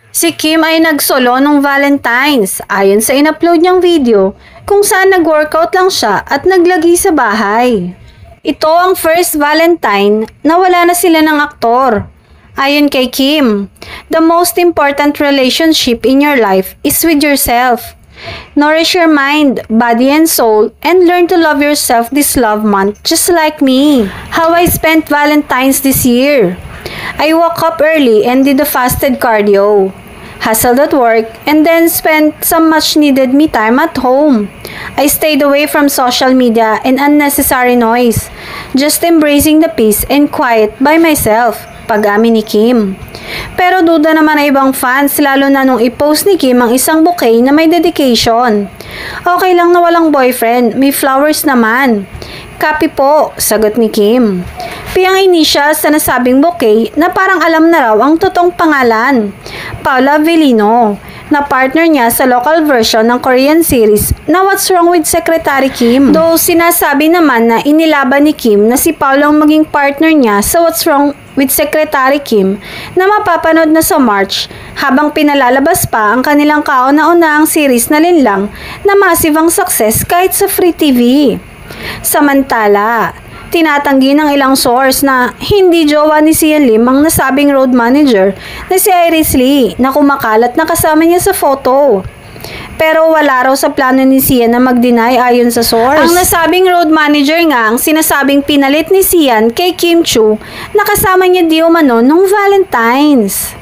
Si Kim ay nagsolo nung Valentine's ayon sa in-upload niyang video kung saan nag-workout lang siya at naglagi sa bahay. Ito ang first Valentine na wala na sila ng aktor. Ayon kay Kim, the most important relationship in your life is with yourself. Nourish your mind, body, and soul, and learn to love yourself this love month just like me. How I spent Valentine's this year. I woke up early and did a fasted cardio. Hustled at work, and then spent some much-needed me time at home. I stayed away from social media and unnecessary noise, just embracing the peace and quiet by myself, pag-amin ni Kim. Pero duda naman ay ibang fans lalo na nung i-post ni Kim ang isang bouquet na may dedication. Okay lang na walang boyfriend, may flowers naman. Copy po, sagot ni Kim. Piyang initial sa nasabing bouquet na parang alam na raw ang totoong pangalan, Paula Avellino, na partner niya sa local version ng Korean series na What's Wrong with Secretary Kim. Though sinasabi naman na inilaban ni Kim na si Paula ang maging partner niya sa What's Wrong with Secretary Kim na mapapanood na sa March habang pinalalabas pa ang kanilang kauna-unahang series na Linlang na massive ang success kahit sa free TV. Samantala, tinatanggi ng ilang source na hindi jowa ni Sian Lim ang nasabing road manager na si Iris Lee na kumakalat na kasama niya sa photo. Pero wala raw sa plano ni Sian na mag-deny ayon sa source. Ang nasabing road manager nga ang sinasabing pinalit ni Sian kay Kim Chu na kasama niya di umano nung Valentine's.